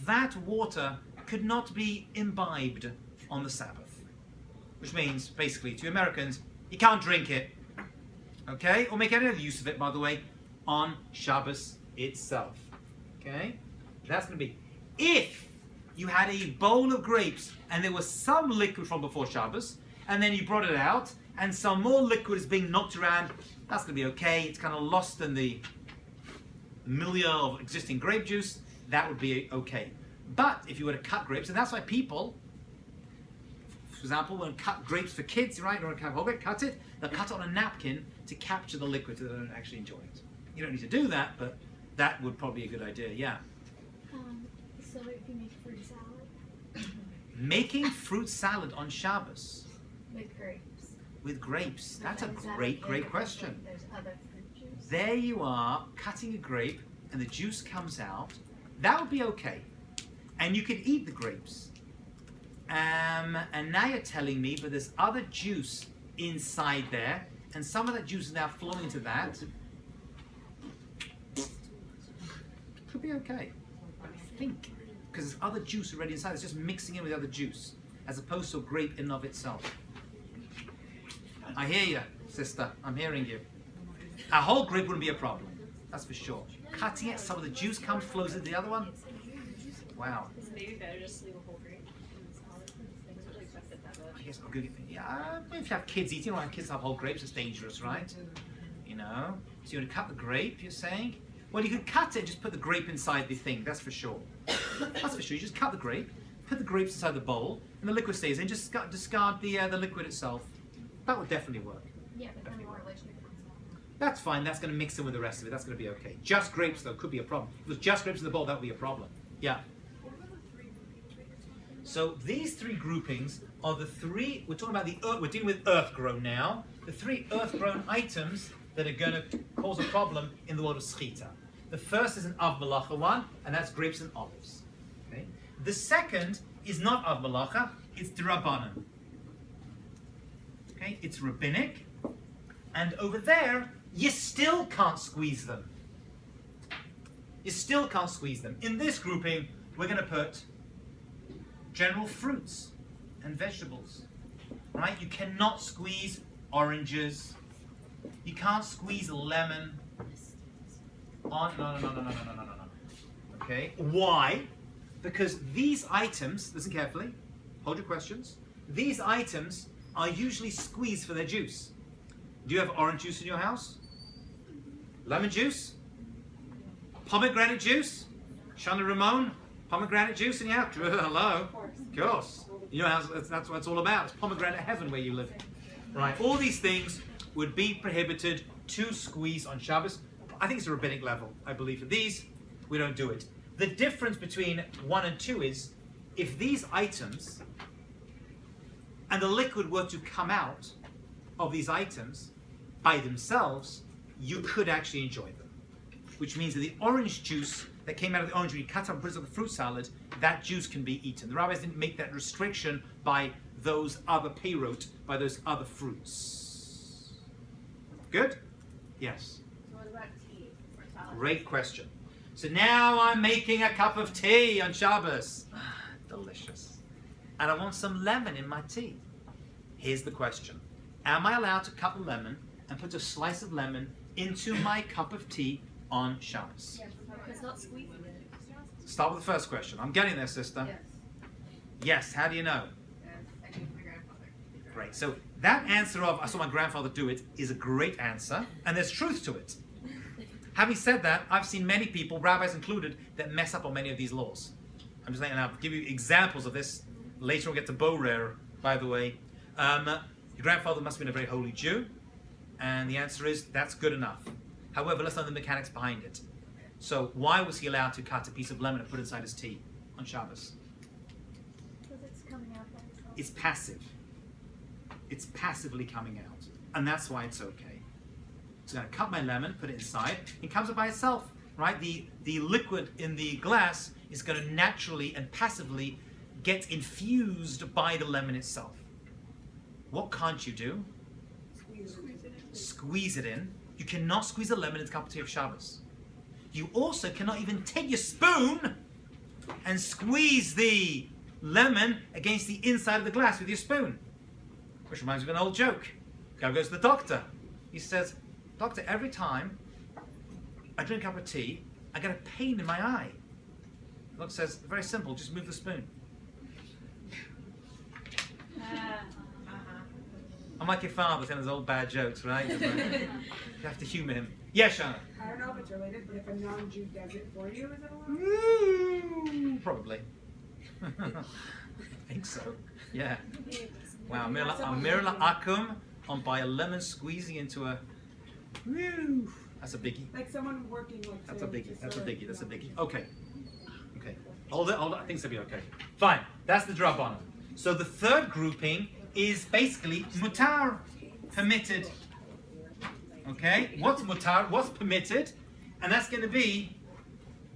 that water could not be imbibed on the Sabbath. Which means, basically, to Americans, you can't drink it, okay? Or make any other use of it, by the way, on Shabbos itself, okay? That's going to be, if you had a bowl of grapes and there was some liquid from before Shabbos, and then you brought it out, and some more liquid is being knocked around, that's going to be okay. It's kind of lost in the milieu of existing grape juice, that would be okay. But if you were to cut grapes, and that's why people, for example, when cut grapes for kids, right, or cut it, they'll cut it on a napkin to capture the liquid so they don't actually enjoy it. You don't need to do that, but that would probably be a good idea, yeah. So if you make fruit salad? Making fruit salad on Shabbos. With grapes. With grapes. That's a great question. There's other fruit juice. There you are, cutting a grape, and the juice comes out. That would be okay. And you could eat the grapes. And now you're telling me, but there's other juice inside there, and some of that juice is now flowing into that. Could be okay. I think. Because there's other juice already inside. It's just mixing in with other juice, as opposed to a grape in and of itself. I hear you, sister. I'm hearing you. A whole grape wouldn't be a problem. That's for sure. Cutting it, some of the juice comes, flows into the other one. Wow. Is it maybe better just to leave a whole grape? I guess I'll good. Yeah, if you have kids eating, you don't want kids to have whole grapes. It's dangerous, right? You know. So you want to cut the grape? You're saying? Well, you could cut it and just put the grape inside the thing. That's for sure. That's for sure. You just cut the grape, put the grapes inside the bowl, and the liquid stays in. Just discard the liquid itself. That would definitely work. Yeah, but then more liquid comes out. That's fine. That's going to mix in with the rest of it. That's going to be okay. Just grapes, though, could be a problem. If it was just grapes in the bowl, that would be a problem. Yeah. So these three groupings are the three, we're talking about the earth, we're dealing with earth-grown now, the three earth-grown items that are going to cause a problem in the world of Schita. The first is an Av Malacha one, and that's grapes and olives. Okay? The second is not av malacha, it's d'rabbanan. Okay, it's rabbinic. And over there, you still can't squeeze them. You still can't squeeze them. In this grouping, we're going to put general fruits and vegetables. Right? You cannot squeeze oranges. You can't squeeze lemon. No. Okay? Why? Because these items, listen carefully, hold your questions. These items are usually squeezed for their juice. Do you have orange juice in your house? Lemon juice? Pomegranate juice? Shana Ramon? Pomegranate juice in your house? Hello? Of course. You know that's what it's all about. It's pomegranate heaven where you live. Right. All these things would be prohibited to squeeze on Shabbos. I think it's a rabbinic level, I believe. For these, we don't do it. The difference between 1 and 2 is if these items and the liquid were to come out of these items by themselves, you could actually enjoy them. Which means that the orange juice that came out of the orange when you cut up and put it on the fruit salad, that juice can be eaten. The rabbis didn't make that restriction by those other peirot, by those other fruits. Good? Yes. So what about tea or salad? Great question. So now I'm making a cup of tea on Shabbos. Delicious. And I want some lemon in my tea. Here's the question. Am I allowed to cut a lemon and put a slice of lemon into my cup of tea on Shabbos? Yes, it's not squeezing it. Start with the first question. I'm getting there, sister. Yes. Yes, how do you know? I do my grandfather. Great. So that answer of, I saw my grandfather do it, is a great answer, and there's truth to it. Having said that, I've seen many people, rabbis included, that mess up on many of these laws. I'm just saying, and I'll give you examples of this. Later we'll get to Borer, by the way. Your grandfather must have been a very holy Jew, and the answer is, that's good enough. However, let's know the mechanics behind it. So why was he allowed to cut a piece of lemon and put it inside his tea on Shabbos? Because it's coming out by itself. It's passive. It's passively coming out. And that's why it's okay. So I'm going to cut my lemon, put it inside. It comes up by itself, right? The liquid in the glass is going to naturally and passively get infused by the lemon itself. What can't you do? Squeeze it in. You cannot squeeze a lemon into a cup of tea of Shabbos. You also cannot even take your spoon and squeeze the lemon against the inside of the glass with your spoon. Which reminds me of an old joke. Guy goes to the doctor. He says, "Doctor, every time I drink a cup of tea, I get a pain in my eye." The doctor says, "Very simple, just move the spoon." I'm like your father telling his old bad jokes, right? You have to humor him. Yeah, Shana. I don't know if it's related, but if a non-Jew does it for you, is it allowed? Probably. I think so. Yeah. Wow. Mirla Akum on by a lemon squeezing into a. Woo. That's a biggie. Like someone working like. That's a biggie. That's a biggie. That's a biggie. Okay. Okay. Hold it. I think it'll be okay. Fine. That's the drabanan. So the third grouping is basically mutar, permitted. Okay. What's mutar? What's permitted? And that's going to be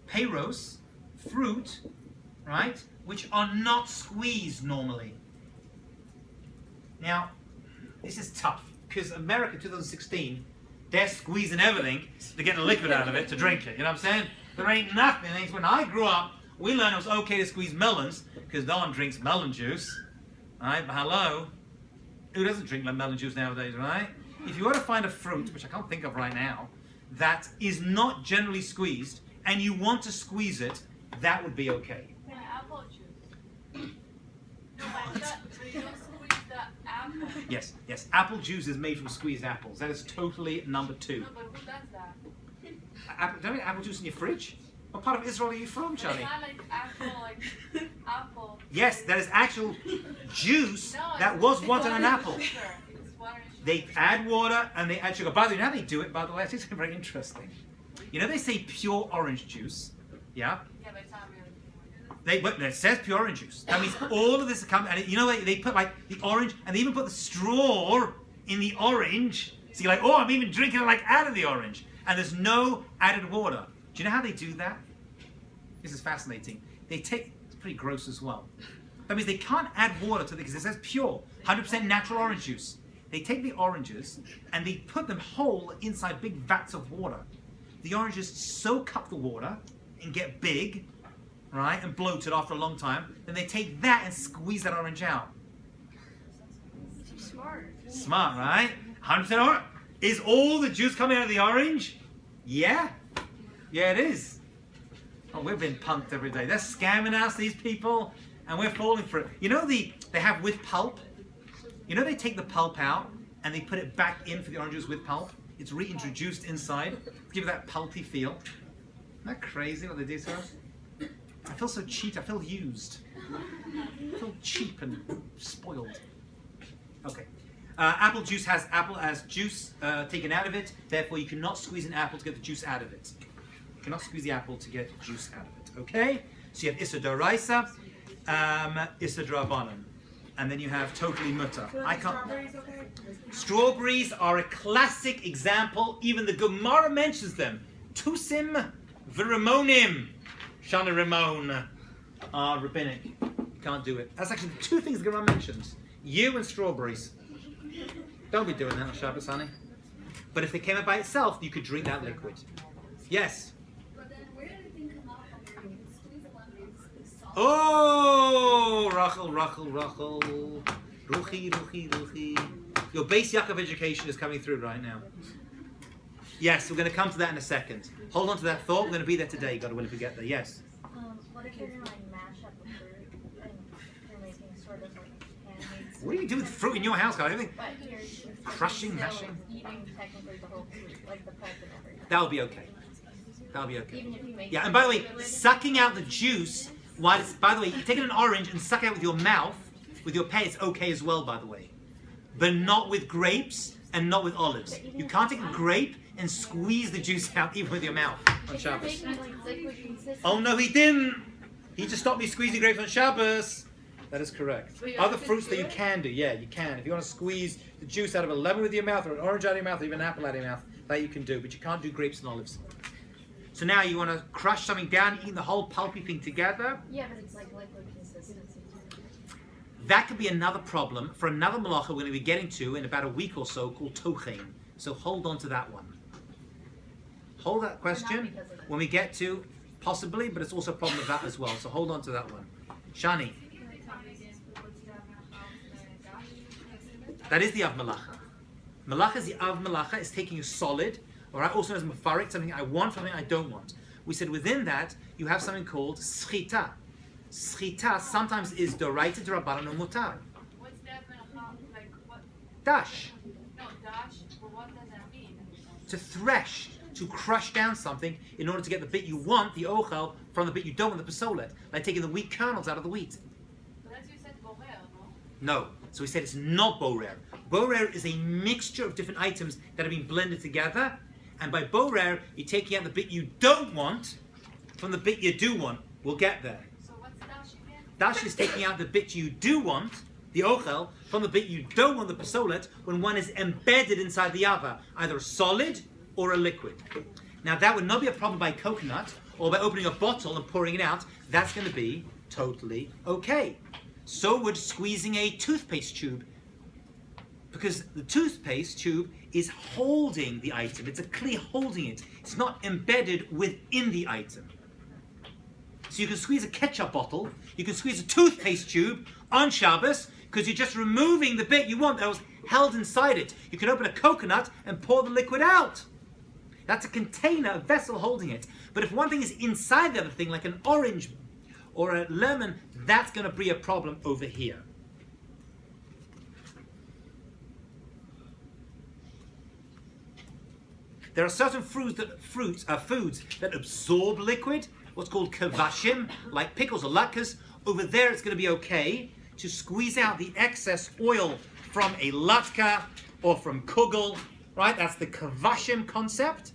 peiros, fruit, right? Which are not squeezed normally. Now, this is tough because America 2016, they're squeezing everything to get the liquid out of it to drink it. You know what I'm saying? There ain't nothing. When I grew up, we learned it was okay to squeeze melons because no one drinks melon juice. Right? But hello, who doesn't drink melon juice nowadays, right? If you were to find a fruit, which I can't think of right now, that is not generally squeezed, and you want to squeeze it, that would be okay. Apple juice. No, but you don't squeeze the apple. Yes, yes. Apple juice is made from squeezed apples. That is totally number 2. No, but who does that? Don't you have apple juice in your fridge? What part of Israel are you from, It's Charlie? not like apple. Yes, that is actual juice No, that it's- was it's once in an water and apple. sugar. It's water and sugar. They add water and they add sugar. By the way, now they do it, by the way, it's very interesting. You know they say pure orange juice, yeah? Yeah, but it's not really. But it says pure orange juice. That means all of this comes, and you know they put like the orange, and they even put the straw in the orange. So you're like, oh, I'm even drinking it like out of the orange. And there's no added water. Do you know how they do that? This is fascinating. They take pretty gross as well. That means they can't add water to it because it says pure, 100% natural orange juice. They take the oranges and they put them whole inside big vats of water. The oranges soak up the water and get big, right, and bloated after a long time. Then they take that and squeeze that orange out. Smart. Smart, right? 100% orange. Is all the juice coming out of the orange? Yeah. Yeah, it is. Oh, we've been punked every day. They're scamming us, these people, and we're falling for it. You know they have with pulp? You know they take the pulp out and they put it back in for the oranges with pulp? It's reintroduced inside to give it that pulpy feel. Isn't that crazy what they do to us? I feel so cheap. I feel used. I feel cheap and spoiled. Okay. Apple juice has apple as juice taken out of it. Therefore, you cannot squeeze an apple to get the juice out of it. You cannot squeeze the apple to get juice out of it. Okay? So you have Issa Doraisa, Issa Drabanan. And then you have totally mutter. So I can't. strawberries, okay? Strawberries are a classic example. Even the Gemara mentions them. Tusim v'Ramonim. Shana Ramon are rabbinic. Can't do it. That's actually the two things the Gemara mentions. You and strawberries. Don't be doing that on Shabbos, honey. But if they came out by itself, you could drink that liquid. Yes. But then where did the thing come out from where you can squeeze the lemon and salt? Oh, Rachel. Ruchi. Your base Yaakov education is coming through right now. Yes, we're going to come to that in a second. Hold on to that thought. We're going to be there today. God willing, if we get there. Yes. What if you're gonna like mash up the fruit and you're making sort of like handmade? What do you do with fruit in your house, guys? Everything. But you're Crushing, still mashing? eating technically the whole fruit, like the pulp and everything. That'll be okay. That'll be okay. Even if you make Yeah, and by the way, sucking out the juice, by the way, you're taking an orange and sucking it out with your mouth, with your pay, it's okay as well, by the way. But not with grapes and not with olives. You can't take a grape and squeeze the juice out even with your mouth on if you're Shabbos. making like liquid consistency. Oh no, he didn't! He just stopped me squeezing grapes on Shabbos. That is correct. So you Other have to fruits do that you it? can do, yeah, you can. If you want to squeeze the juice out of a lemon with your mouth, or an orange out of your mouth, or even an apple out of your mouth, that you can do. But you can't do grapes and olives. So now you want to crush something down, eat the whole pulpy thing together. Yeah, but it's like liquid consistency. That could be another problem for another malacha we're going to be getting to in about a week or so called tochein. So hold on to that one. Hold that question when we get to, possibly, but it's also a problem with that as well. So hold on to that one. Shani. That is the Av Malacha. Malacha is the Av Malacha. It's taking a solid, all right, also known as Mefarik, something I want, something I don't want. We said within that, you have something called Schita. Schita sometimes is Doraita, Darabanan, or Mutar. What's that about? Like what? Dash. No, dash. But what does that mean? To thresh, to crush down something in order to get the bit you want, the ochel, from the bit you don't want, the pasolet. Like taking the wheat kernels out of the wheat. But as you said, borer, no? No. So we said it's not borer. Borer is a mixture of different items that have been blended together. And by borer, you're taking out the bit you don't want from the bit you do want. We'll get there. So what's dash again? Dash is taking out the bit you do want, the ochel, from the bit you don't want, the pasolet, when one is embedded inside the other, either a solid or a liquid. Now that would not be a problem by coconut, or by opening a bottle and pouring it out. That's going to be totally okay. So would squeezing a toothpaste tube, because the toothpaste tube is holding the item. It's a clear holding it. It's not embedded within the item. So you can squeeze a ketchup bottle, you can squeeze a toothpaste tube on Shabbos, because you're just removing the bit you want that was held inside it. You can open a coconut and pour the liquid out. That's a container, a vessel holding it. But if one thing is inside the other thing, like an orange or a lemon, that's going to be a problem over here. There are certain foods that absorb liquid, what's called kavashim, like pickles or latkes. Over there, it's going to be okay to squeeze out the excess oil from a latka or from kugel, right? That's the kavashim concept.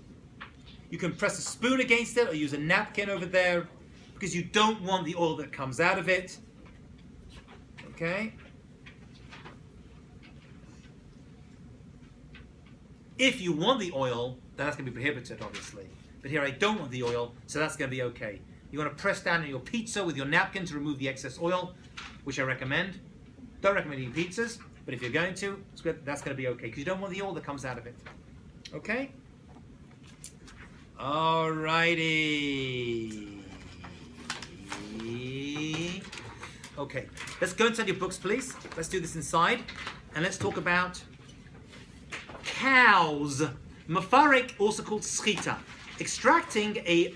You can press a spoon against it or use a napkin over there because you don't want the oil that comes out of it. Okay? If you want the oil, then that's going to be prohibited, obviously. But here I don't want the oil, so that's going to be okay. You want to press down on your pizza with your napkin to remove the excess oil, which I recommend. Don't recommend eating pizzas, but if you're going to, that's going to be okay because you don't want the oil that comes out of it. Okay? Alrighty. Okay, let's go inside your books, please. Let's do this inside, and let's talk about cows. Mafarek, also called Schita. Extracting a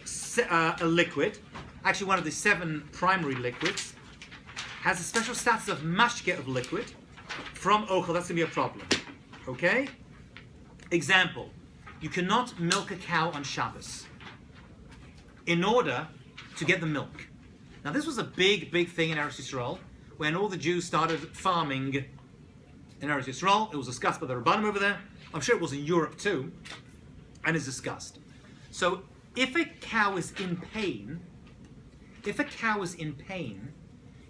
liquid, actually one of the 7 primary liquids, has a special status of mashke of liquid from ochel. That's going to be a problem. Okay? Example, you cannot milk a cow on Shabbos in order to get the milk. Now this was a big thing in Eretz Yisrael when all the Jews started farming in Eretz Yisrael. It was discussed by the Rabbanim over there. I'm sure it was in Europe too, and is discussed. So if a cow is in pain,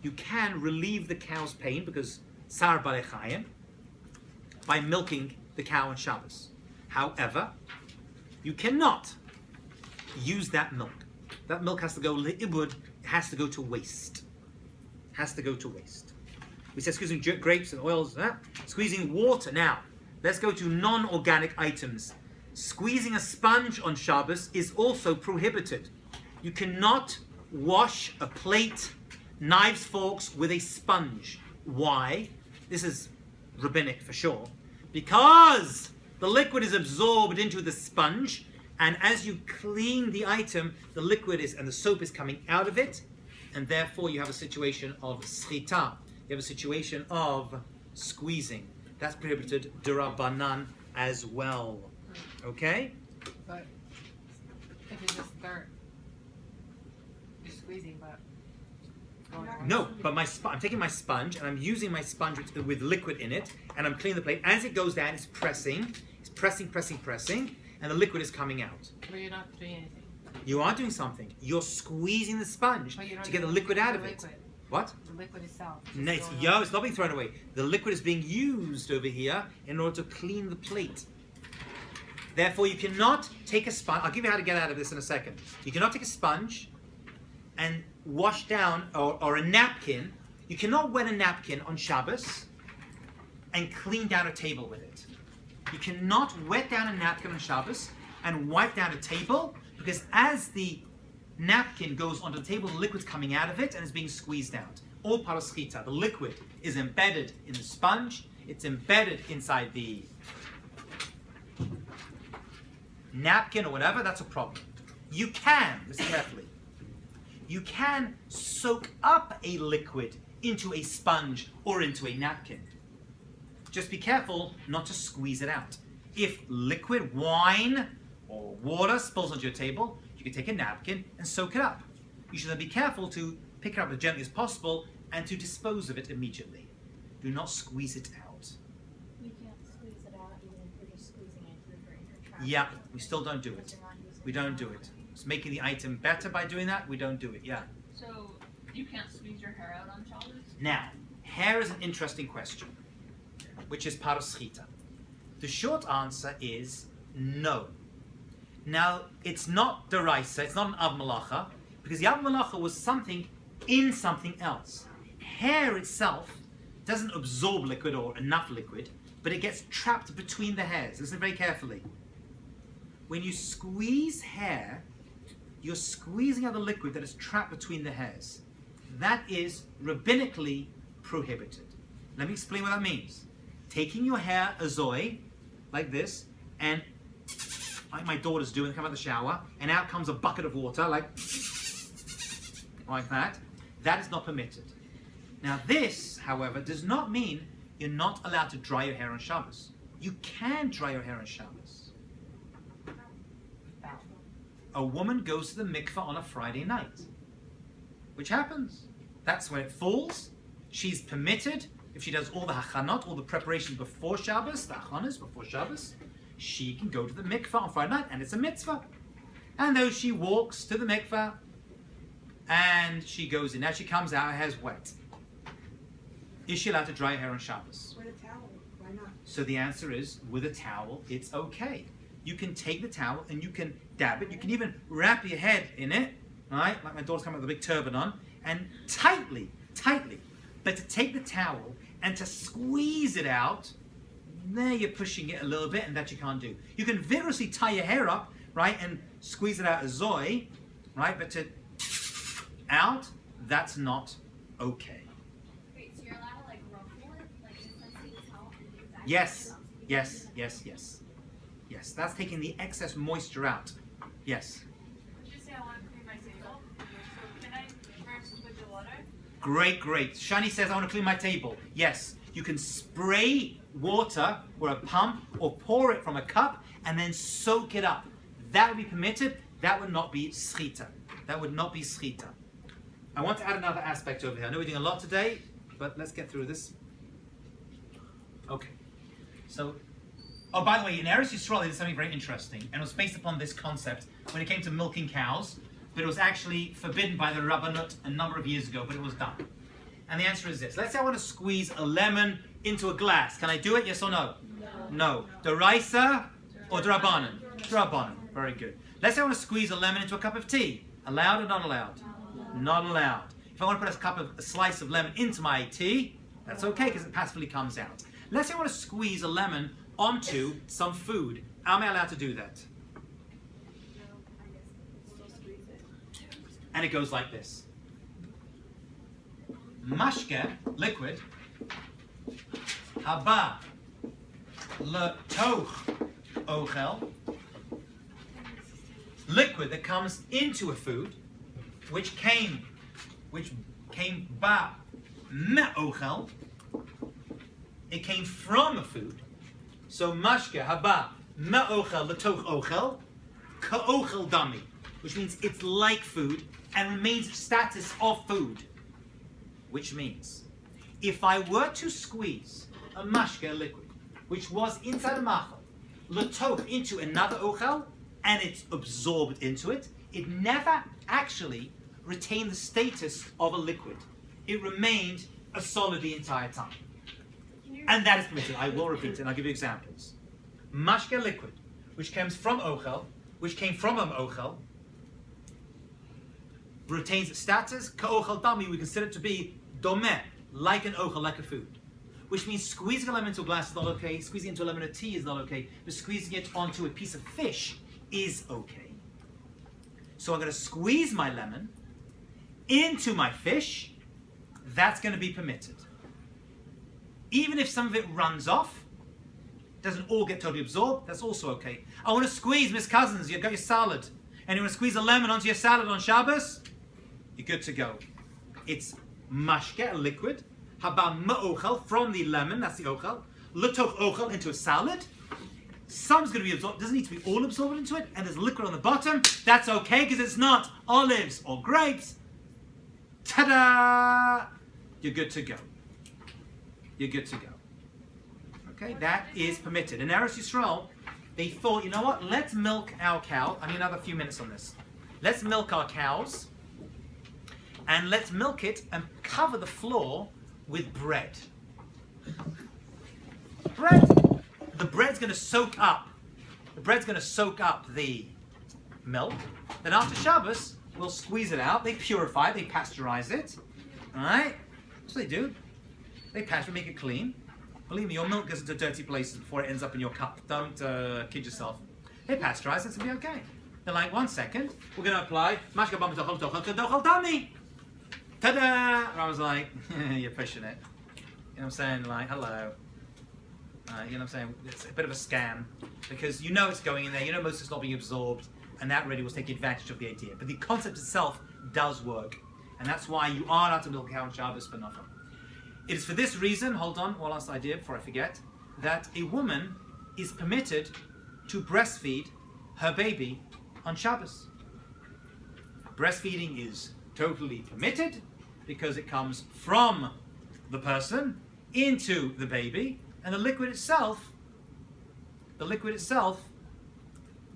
you can relieve the cow's pain because Sar Balei Chayim by milking the cow on Shabbos. However, you cannot use that milk. That milk has to go le'ibud, it has to go to waste. Has to go to waste. We said squeezing grapes and oils, squeezing water. Now, let's go to non-organic items. Squeezing a sponge on Shabbos is also prohibited. You cannot wash a plate, knives, forks with a sponge. Why? This is rabbinic for sure. Because the liquid is absorbed into the sponge, and as you clean the item, the liquid and the soap is coming out of it, and therefore you have a situation of schita. You have a situation of squeezing. That's prohibited d'Rabbanan as well. Okay? But if you just start, you're squeezing, but going away. No, but I'm taking my sponge and I'm using my sponge with liquid in it, and I'm cleaning the plate. As it goes down, it's pressing, and the liquid is coming out. But you're not doing anything. You are doing something. You're squeezing the sponge But you're not to get the doing liquid out of the it. liquid. What? The liquid itself. No, it's not being thrown away. The liquid is being used over here in order to clean the plate. Therefore, you cannot take a sponge. I'll give you how to get out of this in a second. You cannot take a sponge and wash down, or a napkin. You cannot wet a napkin on Shabbos and clean down a table with it. You cannot wet down a napkin on Shabbos and wipe down a table, because as the napkin goes onto the table, the liquid's coming out of it and is being squeezed out. All part of Schita. The liquid is embedded in the sponge. It's embedded inside the napkin or whatever. That's a problem. You can, listen carefully, you can soak up a liquid into a sponge or into a napkin. Just be careful not to squeeze it out. If liquid wine or water spills onto your table, you can take a napkin and soak it up. You should then be careful to pick it up as gently as possible and to dispose of it immediately. Do not squeeze it out. You can't squeeze it out even if you're just squeezing it through for your trash. Yeah, we still don't do Because it. you're not using We don't do it. It's making the item better by doing that. We don't do it. Yeah. So you can't squeeze your hair out on Shabbos? Now, hair is an interesting question, which is part of Schita. The short answer is no. Now, it's not deraisa, it's not an av malacha, because the av malacha was something in something else. Hair itself doesn't absorb liquid or enough liquid, but it gets trapped between the hairs. Listen very carefully. When you squeeze hair, you're squeezing out the liquid that is trapped between the hairs. That is rabbinically prohibited. Let me explain what that means. Taking your hair azoi, like this, and like my daughters do when they come out of the shower, and out comes a bucket of water, like that. That is not permitted. Now this, however, does not mean you're not allowed to dry your hair on Shabbos. You can dry your hair on Shabbos. A woman goes to the mikveh on a Friday night, which happens. That's when it falls. She's permitted, if she does all the hachanot, all the preparation before Shabbos, the hachanas before Shabbos, she can go to the mikveh on Friday night, and it's a mitzvah. And though she walks to the mikveh, and she goes in, as she comes out, her hair's wet. Is she allowed to dry her hair on Shabbos? With a towel, why not? So the answer is, with a towel, it's okay. You can take the towel and you can dab it. You can even wrap your head in it right? Like my daughter's coming with a big turban on, and tightly, but to take the towel and to squeeze it out, there you're pushing it a little bit, and that you can't do. You can vigorously tie your hair up, right, and squeeze it out as Zoe, right, but to out, that's not okay. Wait, so you're allowed to like ruffle it, like in the sense that you tell and do that? Yes, yes. That's taking the excess moisture out. Yes. Did you say I want to clean my table? So can I first put the water? Great. Shani says, I want to clean my table. Yes, you can spray water or a pump or pour it from a cup and then soak it up. That would be permitted. That would not be Schita. I want to add another aspect over here. I know we're doing a lot today, but let's get through this. Okay. So, oh, by the way, in Eretz Yisrael, there's something very interesting, and it was based upon this concept when it came to milking cows, but it was actually forbidden by the Rabbanut a number of years ago, but it was done. And the answer is this. Let's say I want to squeeze a lemon into a glass. Can I do it, yes or no? No. D'oraisa or d'Rabbanan? D'Rabbanan. Very good. Let's say I want to squeeze a lemon into a cup of tea. Allowed or not allowed? Not allowed. If I want to put a slice of lemon into my tea, that's okay because it passively comes out. Let's say I want to squeeze a lemon onto some food. Am I allowed to do that? And it goes like this. Mashke, liquid, haba, letoch, ochel, liquid that comes into a food, which came ba me'ochel, it came from a food. So mashke haba me'ochel letoch ochel, ka'ochel dami, which means it's like food and remains status of food. Which means, if I were to squeeze a mashke, liquid, which was inside a machal, letoch into another ochel, and it's absorbed into it, it never actually retained the status of a liquid. It remained a solid the entire time. And that is permitted. I will repeat it, and I'll give you examples. Mashke, liquid, which comes from ochel, which came from an ochel, retains its status. Ka'ochel dami, we consider it to be domeh, like an ochel, like a food. Which means squeezing a lemon into a glass is not okay, squeezing it into a lemon of tea is not okay, but squeezing it onto a piece of fish is okay. So I'm going to squeeze my lemon into my fish, that's going to be permitted. Even if some of it runs off, doesn't all get totally absorbed, that's also okay. I want to squeeze, Miss Cousins, you've got your salad, and you want to squeeze a lemon onto your salad on Shabbos, you're good to go. It's mashke, a liquid, haba ma'ochel, from the lemon, that's the ochel, letoch ochel, into a salad. Some's going to be absorbed, doesn't need to be all absorbed into it, and there's liquid on the bottom, that's okay, because it's not olives or grapes. Ta-da! You're good to go. You're good to go. Okay, that is permitted. In Eretz Yisrael, they thought, you know what, let's milk our cow. I need another few minutes on this. Let's milk our cows, and let's milk it and cover the floor with bread. Bread. The bread's going to soak up. The bread's going to soak up the milk. Then after Shabbos, we'll squeeze it out. They purify it. They pasteurize it. All right? That's what they do. They pasteurize, make it clean. Believe me, your milk goes into dirty places before it ends up in your cup. Don't kid yourself. They pasteurize it. It's going to be okay. They're like, 1 second. We're going to apply mashke bam tochel tochel tochel dami. Ta-da! And I was like, you're pushing it. You know what I'm saying? Like, hello. You know what I'm saying? It's a bit of a scam because you know it's going in there, you know most of it's not being absorbed, and that really was taking advantage of the idea. But the concept itself does work, and that's why you are allowed to milk a cow on Shabbos for nothing. It is for this reason, hold on, one last idea before I forget, that a woman is permitted to breastfeed her baby on Shabbos. Breastfeeding is totally permitted because it comes from the person into the baby. And the liquid itself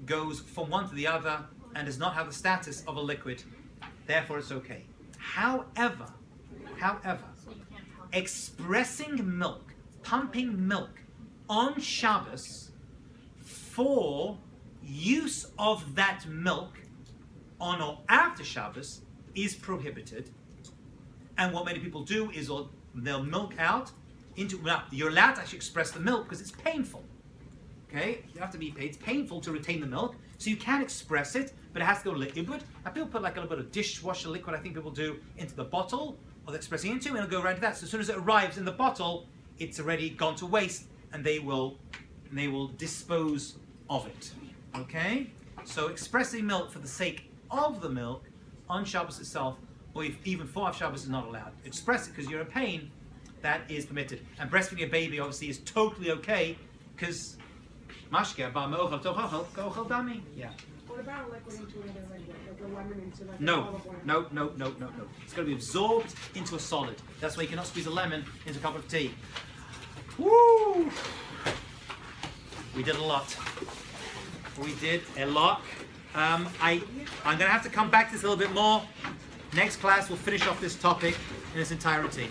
goes from one to the other and does not have the status of a liquid. Therefore, it's okay. However, expressing milk, pumping milk on Shabbos for use of that milk on or after Shabbos is prohibited. And what many people do is they'll milk out into, now, you're allowed to actually express the milk because it's painful. Okay? You have to be paid. It's painful to retain the milk. So you can express it, but it has to go liquid. Now people put like a little bit of dishwasher liquid, I think people do, into the bottle, or they're expressing into, and it'll go right to that. So as soon as it arrives in the bottle, it's already gone to waste, and they will dispose of it. Okay? So expressing milk for the sake of the milk on Shabbos itself, or if even for Shabbos, is not allowed. Express it because you're in pain, that is permitted. And breastfeeding a baby obviously is totally okay, because mashke ba me'ochel tochel kochel dami. Yeah. What about liquid into another liquid, like a lemon into like No, a olive oil? no. It's got to be absorbed into a solid. That's why you cannot squeeze a lemon into a cup of tea. Woo! We did a lot. We did a lot. I'm going to have to come back to this a little bit more. Next class we'll finish off this topic in its entirety.